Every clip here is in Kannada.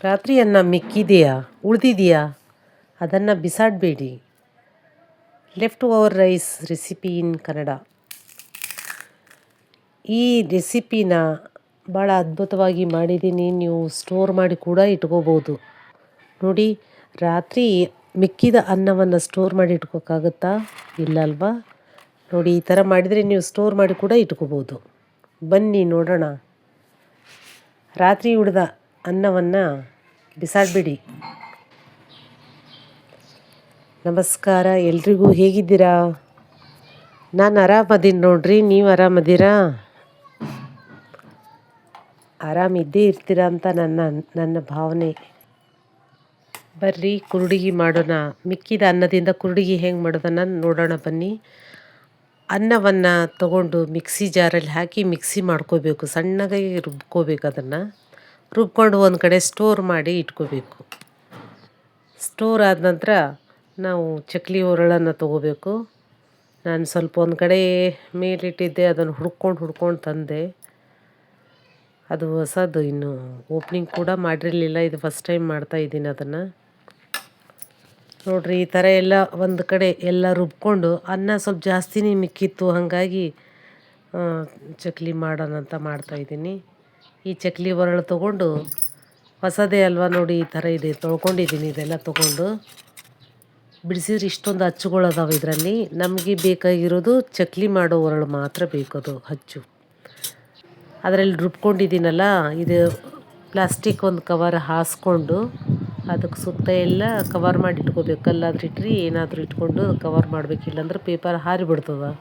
ರಾತ್ರಿ ಅನ್ನ ಮಿಕ್ಕಿದೆಯಾ ಉಳಿದಿದೆಯಾ ಅದನ್ನು ಬಿಸಾಡಬೇಡಿ. ಲೆಫ್ಟ್ ಓವರ್ ರೈಸ್ ರೆಸಿಪಿ ಇನ್ ಕನ್ನಡ. ಈ ರೆಸಿಪಿನ ಭಾಳ ಅದ್ಭುತವಾಗಿ ಮಾಡಿದ್ದೀನಿ. ನೀವು ಸ್ಟೋರ್ ಮಾಡಿ ಕೂಡ ಇಟ್ಕೋಬೋದು. ನೋಡಿ, ರಾತ್ರಿ ಮಿಕ್ಕಿದ ಅನ್ನವನ್ನು ಸ್ಟೋರ್ ಮಾಡಿ ಇಟ್ಕೋಕ್ಕಾಗುತ್ತಾ? ಇಲ್ಲ ಅಲ್ವಾ? ನೋಡಿ, ಈ ಥರ ಮಾಡಿದರೆ ನೀವು ಸ್ಟೋರ್ ಮಾಡಿ ಕೂಡ ಇಟ್ಕೋಬೋದು. ಬನ್ನಿ ನೋಡೋಣ. ರಾತ್ರಿ ಉಳಿದ ಅನ್ನವನ್ನು ಬಿಸಾಡಬೇಡಿ. ನಮಸ್ಕಾರ ಎಲ್ರಿಗೂ, ಹೇಗಿದ್ದೀರಾ? ನಾನು ಆರಾಮದೀನಿ ನೋಡ್ರಿ. ನೀವು ಆರಾಮದ್ದೀರಾ? ಆರಾಮಿದ್ದೇ ಇರ್ತೀರಾ ಅಂತ ನನ್ನ ಭಾವನೆ. ಬರ್ರಿ ಕುರುಡಿಗೆ ಮಾಡೋಣ. ಮಿಕ್ಕಿದ ಅನ್ನದಿಂದ ಕುರುಡಿಗೆ ಹೆಂಗೆ ಮಾಡೋದನ್ನು ನೋಡೋಣ ಬನ್ನಿ. ಅನ್ನವನ್ನು ತಗೊಂಡು ಮಿಕ್ಸಿ ಜಾರಲ್ಲಿ ಹಾಕಿ ಮಿಕ್ಸಿ ಮಾಡ್ಕೋಬೇಕು. ಸಣ್ಣದಾಗಿ ರುಬ್ಕೋಬೇಕು. ಅದನ್ನು ರುಬ್ಕೊಂಡು ಒಂದು ಕಡೆ ಸ್ಟೋರ್ ಮಾಡಿ ಇಟ್ಕೋಬೇಕು. ಸ್ಟೋರ್ ಆದ ನಂತರ ನಾವು ಚಕ್ಲಿ ಒರಳನ್ನು ತೊಗೋಬೇಕು. ನಾನು ಸ್ವಲ್ಪ ಒಂದು ಕಡೆ ಮೇಲಿಟ್ಟಿದ್ದೆ, ಅದನ್ನು ಹುಡ್ಕೊಂಡು ತಂದೆ. ಅದು ಹೊಸದು, ಇನ್ನು ಓಪ್ನಿಂಗ್ ಕೂಡ ಮಾಡಿರಲಿಲ್ಲ. ಇದು ಫಸ್ಟ್ ಟೈಮ್ ಮಾಡ್ತಾಯಿದ್ದೀನಿ ಅದನ್ನು. ನೋಡಿರಿ, ಈ ಥರ ಎಲ್ಲ ಒಂದು ಕಡೆ ಎಲ್ಲ ರುಬ್ಕೊಂಡು, ಅನ್ನ ಸ್ವಲ್ಪ ಜಾಸ್ತಿನೇ ಮಿಕ್ಕಿತ್ತು, ಹಾಗಾಗಿ ಚಕ್ಲಿ ಮಾಡೋಣ ಅಂತ ಮಾಡ್ತಾಯಿದ್ದೀನಿ. ಈ ಚಕ್ಲಿ ಒರಳು ತೊಗೊಂಡು, ಹೊಸದೇ ಅಲ್ವಾ ನೋಡಿ, ಈ ಥರ ಇದೆ, ತೊಳ್ಕೊಂಡಿದ್ದೀನಿ. ಇದೆಲ್ಲ ತೊಗೊಂಡು ಬಿಡಿಸಿದ್ರೆ ಇಷ್ಟೊಂದು ಅಚ್ಚುಗಳದಾವೆ ಇದರಲ್ಲಿ. ನಮಗೆ ಬೇಕಾಗಿರೋದು ಚಕ್ಲಿ ಮಾಡೋ ಒರಳು ಮಾತ್ರ ಬೇಕದು ಅಚ್ಚು. ಅದರಲ್ಲಿ ರುಬ್ಕೊಂಡಿದ್ದೀನಲ್ಲ, ಇದು ಪ್ಲಾಸ್ಟಿಕ್ ಒಂದು ಕವರ್ ಹಾಸ್ಕೊಂಡು ಅದಕ್ಕೆ ಸುತ್ತ ಎಲ್ಲ ಕವರ್ ಮಾಡಿ ಇಟ್ಕೋಬೇಕು. ಕಲ್ಲಾದ್ರೂ ಇಟ್ರಿ, ಏನಾದರೂ ಇಟ್ಕೊಂಡು ಕವರ್ ಮಾಡಬೇಕು, ಇಲ್ಲಾಂದ್ರೆ ಪೇಪರ್ ಹಾರಿಬಿಡ್ತದೆ.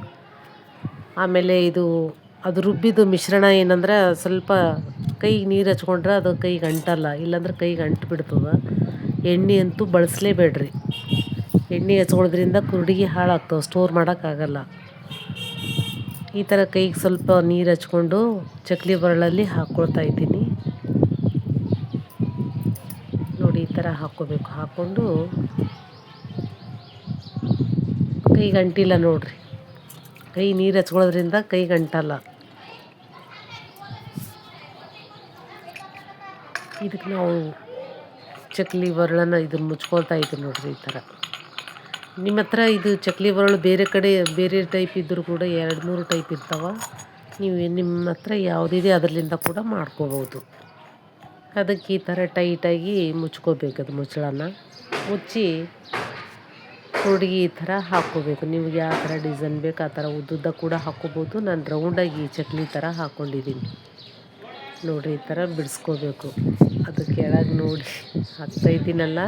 ಆಮೇಲೆ ಅದು ರುಬ್ಬಿದ್ದು ಮಿಶ್ರಣ ಏನಂದ್ರೆ, ಸ್ವಲ್ಪ ಕೈಗೆ ನೀರು ಹಚ್ಕೊಂಡ್ರೆ ಅದು ಕೈಗೆ ಅಂಟಲ್ಲ, ಇಲ್ಲಾಂದ್ರೆ ಕೈಗೆ ಅಂಟು ಬಿಡ್ತದೆ. ಎಣ್ಣೆ ಅಂತೂ ಬಳಸಲೇಬೇಡ್ರಿ. ಎಣ್ಣೆ ಹಚ್ಕೊಳ್ಳೋದ್ರಿಂದ ಕುರುಡಿಗೆ ಹಾಳಾಗ್ತವೆ, ಸ್ಟೋರ್ ಮಾಡೋಕ್ಕಾಗಲ್ಲ. ಈ ಥರ ಕೈಗೆ ಸ್ವಲ್ಪ ನೀರು ಹಚ್ಕೊಂಡು ಚಕ್ಲಿ ಒರಳಲ್ಲಿ ಹಾಕ್ಕೊಳ್ತಾ ಇದ್ದೀನಿ. ನೋಡಿ, ಈ ಥರ ಹಾಕ್ಕೋಬೇಕು. ಹಾಕ್ಕೊಂಡು ಕೈಗೆ ಅಂಟಿಲ್ಲ ನೋಡ್ರಿ. ಕೈ ನೀರು ಹಚ್ಕೊಳ್ಳೋದ್ರಿಂದ ಕೈಗೆ ಅಂಟಲ್ಲ. ಇದಕ್ಕೆ ನಾವು ಚಕ್ಲಿ ಒರಳನ್ನು ಇದನ್ನು ಮುಚ್ಕೊಳ್ತಾ ಇದ್ದೀವಿ ನೋಡ್ರಿ. ಈ ಥರ ನಿಮ್ಮ ಹತ್ರ ಇದು ಚಕ್ಲಿ ಒರಳು ಬೇರೆ ಕಡೆ ಬೇರೆ ಟೈಪ್ ಇದ್ದರೂ ಕೂಡ 2-3 ಟೈಪ್ ಇರ್ತಾವೆ. ನೀವು ನಿಮ್ಮ ಹತ್ರ ಯಾವುದಿದೆ ಅದರಿಂದ ಕೂಡ ಮಾಡ್ಕೋಬೋದು. ಅದಕ್ಕೆ ಈ ಥರ ಟೈಟಾಗಿ ಮುಚ್ಕೋಬೇಕು. ಅದು ಮುಚ್ಚಳನ ಮುಚ್ಚಿ ಹುಡುಗಿ ಈ ಥರ ಹಾಕ್ಕೋಬೇಕು. ನಿಮ್ಗೆ ಯಾವ ಥರ ಡಿಸೈನ್ ಬೇಕು ಆ ಥರ ಉದ್ದುದ್ದ ಕೂಡ ಹಾಕ್ಕೋಬೋದು. ನಾನು ರೌಂಡಾಗಿ ಚಕ್ಲಿ ಥರ ಹಾಕ್ಕೊಂಡಿದ್ದೀನಿ ನೋಡಿರಿ. ಈ ಥರ ಬಿಡಿಸ್ಕೋಬೇಕು. ಅದು ಕೆಳಗೆ ನೋಡಿ ಹಾಕ್ತಾಯಿದ್ದೀನಲ್ಲ,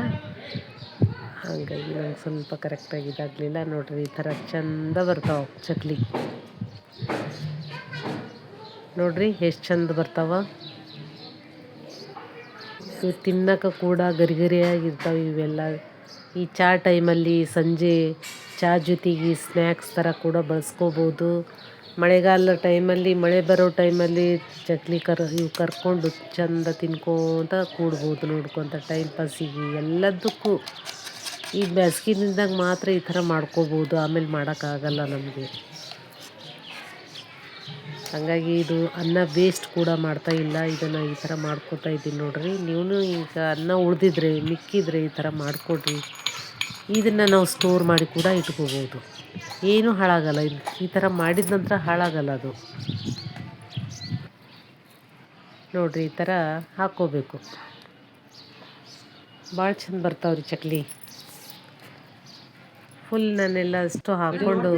ಹಾಗಾಗಿ ನಂಗೆ ಸ್ವಲ್ಪ ಕರೆಕ್ಟಾಗಿ ಇದಾಗಲಿಲ್ಲ ನೋಡಿರಿ. ಈ ಥರ ಚೆಂದ ಬರ್ತಾವೆ ಚಕ್ಲಿ. ನೋಡಿರಿ ಎಷ್ಟು ಚಂದ ಬರ್ತಾವೆ. ಇವು ತಿನ್ನೋಕೆ ಕೂಡ ಗರಿಗರಿಯಾಗಿರ್ತಾವೆ ಇವೆಲ್ಲ. ಈ ಚಹಾ ಟೈಮಲ್ಲಿ ಸಂಜೆ ಚಹಾ ಜೊತೆಗೆ ಸ್ನ್ಯಾಕ್ಸ್ ಥರ ಕೂಡ ಬಳಸ್ಕೋಬೋದು. ಮಳೆಗಾಲ ಟೈಮಲ್ಲಿ, ಮಳೆ ಬರೋ ಟೈಮಲ್ಲಿ ಚಕ್ಲಿ ಇವು ಕರ್ಕೊಂಡು ಚೆಂದ ತಿನ್ಕೋತ ಕೂಡ್ಬೋದು, ನೋಡ್ಕೊತ ಟೈಮ್ ಪಾಸಿಗೆ ಎಲ್ಲದಕ್ಕೂ. ಈ ಬೇಸಿಗೆದಿಂದಾಗ ಮಾತ್ರ ಈ ಥರ ಮಾಡ್ಕೋಬೋದು, ಆಮೇಲೆ ಮಾಡೋಕ್ಕಾಗಲ್ಲ ನಮಗೆ. ಹಾಗಾಗಿ ಇದು ಅನ್ನ ವೇಸ್ಟ್ ಕೂಡ ಮಾಡ್ತಾ ಇಲ್ಲ. ಇದನ್ನು ಈ ಥರ ಮಾಡ್ಕೊತಾ ಇದ್ದೀನಿ ನೋಡ್ರಿ. ನೀವು ಈಗ ಅನ್ನ ಉಳಿದಿದ್ರೆ ಮಿಕ್ಕಿದ್ರೆ ಈ ಥರ ಮಾಡಿಕೊಡ್ರಿ. ಇದನ್ನು ನಾವು ಸ್ಟೋರ್ ಮಾಡಿ ಕೂಡ ಇಟ್ಕೋಬೋದು, ಏನೂ ಹಾಳಾಗಲ್ಲ. ಈ ಥರ ಮಾಡಿದ ನಂತರ ಹಾಳಾಗಲ್ಲ ಅದು. ನೋಡಿರಿ, ಈ ಥರ ಹಾಕ್ಕೋಬೇಕು. ಭಾಳ ಚಂದ ಬರ್ತಾವ್ರಿ ಚಕ್ಲಿ. ಫುಲ್ ನಾನೆಲ್ಲ ಅಷ್ಟು ಹಾಕ್ಕೊಂಡು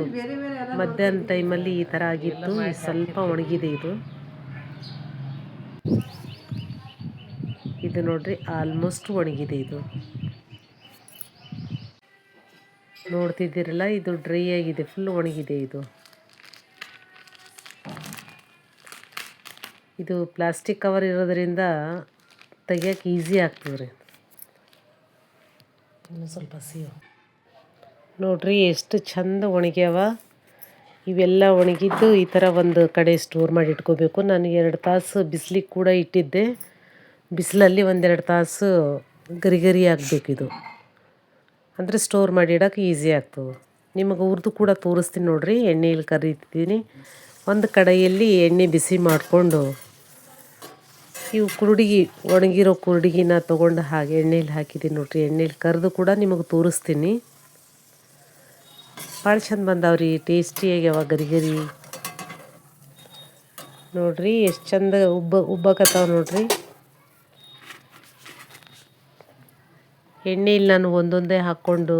ಮಧ್ಯಾಹ್ನ ಟೈಮಲ್ಲಿ ಈ ಥರ ಆಗಿತ್ತು. ಸ್ವಲ್ಪ ಒಣಗಿದೆ ಇದು ನೋಡ್ರಿ, ಆಲ್ಮೋಸ್ಟ್ ಒಣಗಿದೆ. ಇದು ನೋಡ್ತಿದ್ದೀರಲ್ಲ, ಇದು ಡ್ರೈ ಆಗಿದೆ, ಫುಲ್ ಒಣಗಿದೆ. ಇದು ಪ್ಲಾಸ್ಟಿಕ್ ಕವರ್ ಇರೋದರಿಂದ ತೆಗಿಯೋಕೆ ಈಸಿ ಆಗ್ತದೆ ರೀ. ಇನ್ನು ಸ್ವಲ್ಪ ಸಿಹಿ ನೋಡ್ರಿ, ಎಷ್ಟು ಚಂದ ಒಣಗ್ಯಾವ. ಇವೆಲ್ಲ ಒಣಗಿದ್ದು ಈ ಥರ ಒಂದು ಕಡೆ ಸ್ಟೋರ್ ಮಾಡಿ ಇಟ್ಕೋಬೇಕು. ನಾನು 2 ತಾಸು ಬಿಸಿಲಿಗೆ ಕೂಡ ಇಟ್ಟಿದ್ದೆ. ಬಿಸಿಲಲ್ಲಿ 1-2 ತಾಸು ಗರಿ ಆಗಬೇಕಿದು, ಅಂದರೆ ಸ್ಟೋರ್ ಮಾಡಿ ಇಡೋಕೆ ಈಸಿ ಆಗ್ತದೆ. ನಿಮಗೆ ಹುರಿದು ಕೂಡ ತೋರಿಸ್ತೀನಿ ನೋಡಿರಿ. ಎಣ್ಣೆಯಲ್ಲಿ ಕರಿತಿದ್ದೀನಿ. ಒಂದು ಕಡೆಯಲ್ಲಿ ಎಣ್ಣೆ ಬಿಸಿ ಮಾಡಿಕೊಂಡು ಇವು ಕುರುಡಿಗಿ ಒಣಗಿರೋ ಕುರುಡಿಗಿನ ತೊಗೊಂಡು ಹಾಗೆ ಎಣ್ಣೆಲಿ ಹಾಕಿದ್ದೀನಿ ನೋಡ್ರಿ. ಎಣ್ಣೆಲಿ ಕರೆದು ಕೂಡ ನಿಮಗೆ ತೋರಿಸ್ತೀನಿ. ಭಾಳ ಚಂದ ಬಂದಾವ್ರಿ, ಟೇಸ್ಟಿಯಾಗಿ ಅವ ಗರಿ ಗರಿ ನೋಡ್ರಿ. ಎಷ್ಟು ಚಂದ ಉಬ್ಬಕತ್ತಾವ ನೋಡ್ರಿ. ಎಣ್ಣೆಯಲ್ಲಿ ನಾನು ಒಂದೊಂದೇ ಹಾಕ್ಕೊಂಡು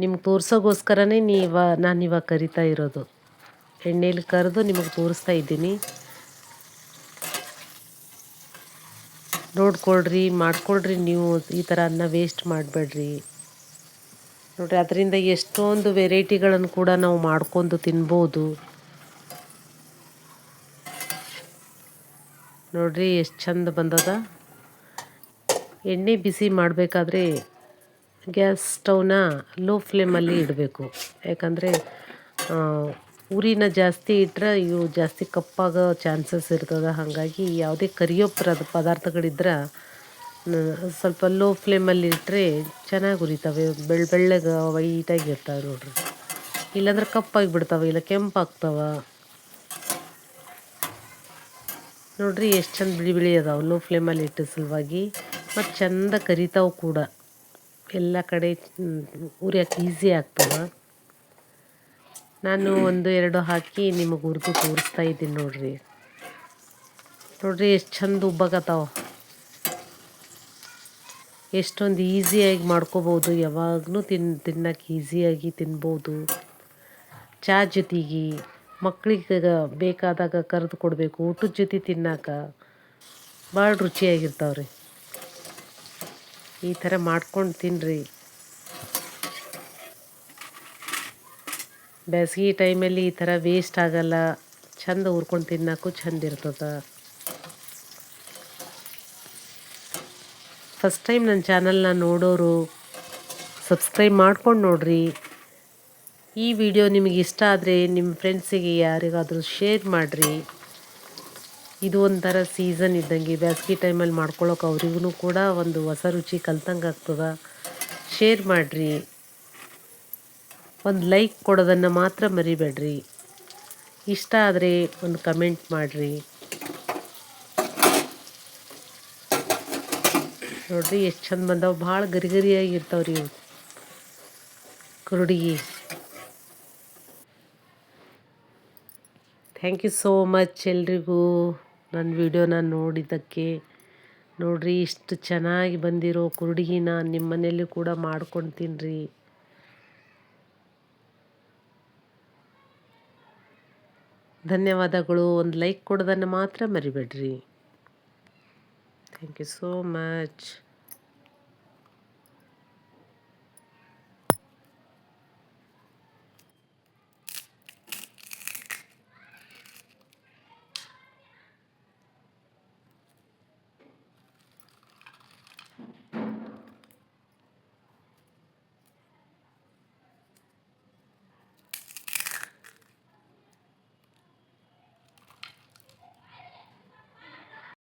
ನಿಮ್ಗೆ ತೋರ್ಸೋಗೋಸ್ಕರನೇ ನಾನು ಇವಾಗ ಕರಿತಾ ಇರೋದು. ಎಣ್ಣೆಲಿ ಕರೆದು ನಿಮಗೆ ತೋರಿಸ್ತಾ ಇದ್ದೀನಿ. ನೋಡ್ಕೊಳ್ರಿ, ಮಾಡ್ಕೊಳ್ರಿ. ನೀವು ಈ ಥರ ಅನ್ನ ವೇಸ್ಟ್ ಮಾಡಬೇಡ್ರಿ ನೋಡ್ರಿ. ಅದರಿಂದ ಎಷ್ಟೊಂದು ವೆರೈಟಿಗಳನ್ನು ಕೂಡ ನಾವು ಮಾಡ್ಕೊಂಡು ತಿನ್ಬೋದು ನೋಡ್ರಿ. ಎಷ್ಟು ಚಂದ ಬಂದದ. ಎಣ್ಣೆ ಬಿಸಿ ಮಾಡಬೇಕಾದ್ರೆ ಗ್ಯಾಸ್ ಸ್ಟವ್ನ ಲೋ ಫ್ಲೇಮಲ್ಲಿ ಇಡಬೇಕು. ಯಾಕಂದರೆ ಉರಿನ ಜಾಸ್ತಿ ಇಟ್ಟರೆ ಇವು ಜಾಸ್ತಿ ಕಪ್ಪಾಗೋ ಚಾನ್ಸಸ್ ಇರ್ತದೆ. ಹಾಗಾಗಿ ಯಾವುದೇ ಕರಿಯೋ ಪದಾರ್ಥಗಳಿದ್ರೆ ಸ್ವಲ್ಪ ಲೋ ಫ್ಲೇಮಲ್ಲಿ ಇಟ್ಟರೆ ಚೆನ್ನಾಗಿ ಉರಿತವೆ. ಬೆಳ್ಳಗೆ ವೈಟಾಗಿ ಇರ್ತವೆ ನೋಡ್ರಿ. ಇಲ್ಲಾಂದ್ರೆ ಕಪ್ಪಾಗಿ ಬಿಡ್ತಾವೆ, ಇಲ್ಲ ಕೆಂಪಾಗ್ತವೆ ನೋಡ್ರಿ. ಎಷ್ಟು ಚಂದ ಬಿಳಿ ಬಿಳಿ ಅದಾವೆ ಲೋ ಫ್ಲೇಮಲ್ಲಿ ಇಟ್ಟು ಸಲುವಾಗಿ. ಮತ್ತು ಚಂದ ಕರಿತಾವೆ ಕೂಡ. ಎಲ್ಲ ಕಡೆ ಉರಿಯೋಕೆ ಈಸಿ ಆಗ್ತವೆ. ನಾನು 1-2 ಹಾಕಿ ನಿಮಗೆ ಹುರಿದು ತೋರಿಸ್ತಾ ಇದ್ದೀನಿ ನೋಡ್ರಿ. ನೋಡ್ರಿ ಎಷ್ಟು ಚಂದ ಉಬ್ಬಕತ್ತಾವ. ಎಷ್ಟೊಂದು ಈಸಿಯಾಗಿ ಮಾಡ್ಕೋಬೋದು. ಯಾವಾಗಲೂ ತಿನ್ನೋಕೆ ಈಸಿಯಾಗಿ ತಿನ್ಬೋದು. ಚಹಾ ಜೊತೆಗೆ ಮಕ್ಕಳಿಗೆ ಬೇಕಾದಾಗ ಕರೆದು ಕೊಡಬೇಕು. ಊಟದ ಜೊತೆ ತಿನ್ನೋಕೆ ಭಾಳ ರುಚಿಯಾಗಿರ್ತಾವ್ರಿ. ಈ ಥರ ಮಾಡ್ಕೊಂಡು ತಿನ್ನಿರಿ. ಬೇಸಿಗೆ ಟೈಮಲ್ಲಿ ಈ ಥರ ವೇಸ್ಟ್ ಆಗಲ್ಲ. ಚಂದ ಹುರ್ಕೊಂಡು ತಿನ್ನೋಕ್ಕೂ ಚಂದ ಇರ್ತದೆ. ಫಸ್ಟ್ ಟೈಮ್ ನನ್ನ ಚಾನಲ್ನ ನೋಡೋರು ಸಬ್ಸ್ಕ್ರೈಬ್ ಮಾಡ್ಕೊಂಡು ನೋಡಿರಿ. ಈ ವಿಡಿಯೋ ನಿಮಗೆ ಇಷ್ಟ ಆದರೆ ನಿಮ್ಮ ಫ್ರೆಂಡ್ಸಿಗೆ ಯಾರಿಗಾದರೂ ಶೇರ್ ಮಾಡಿರಿ. ಇದು ಒಂಥರ ಸೀಸನ್ ಇದ್ದಂಗೆ, ಬೇಸಿಗೆ ಟೈಮಲ್ಲಿ ಮಾಡ್ಕೊಳ್ಳೋಕೆ ಅವ್ರಿಗೂ ಕೂಡ ಒಂದು ಹೊಸ ರುಚಿ ಕಲ್ತಂಗೆ ಆಗ್ತದೆ. ಶೇರ್ ಮಾಡಿರಿ. ಒಂದು ಲೈಕ್ ಕೊಡೋದನ್ನು ಮಾತ್ರ ಮರಿಬೇಡ್ರಿ. ಇಷ್ಟ ಆದರೆ ಒಂದು ಕಮೆಂಟ್ ಮಾಡಿರಿ ನೋಡ್ರಿ. ಎಷ್ಟು ಚಂದ ಬಂದಾವೆ. ಭಾಳ ಗರಿ ಗರಿಯಾಗಿರ್ತಾವ್ರಿ ಇವು ಕುರುಡಿಗಿ. ಥ್ಯಾಂಕ್ ಯು ಸೋ ಮಚ್ ಎಲ್ರಿಗೂ ನನ್ನ ವಿಡಿಯೋನ ನೋಡಿದ್ದಕ್ಕೆ. ನೋಡ್ರಿ ಇಷ್ಟು ಚೆನ್ನಾಗಿ ಬಂದಿರೋ ಕುರುಡಿಗಿನ ನಿಮ್ಮ ಮನೆಯಲ್ಲಿ ಕೂಡ ಮಾಡ್ಕೊಂಡು ತಿನ್ನಿರಿ. ಧನ್ಯವಾದಗಳು. ಒಂದು ಲೈಕ್ ಕೊಡೋದನ್ನು ಮಾತ್ರ ಮರಿಬೇಡ್ರಿ. Thank you so much.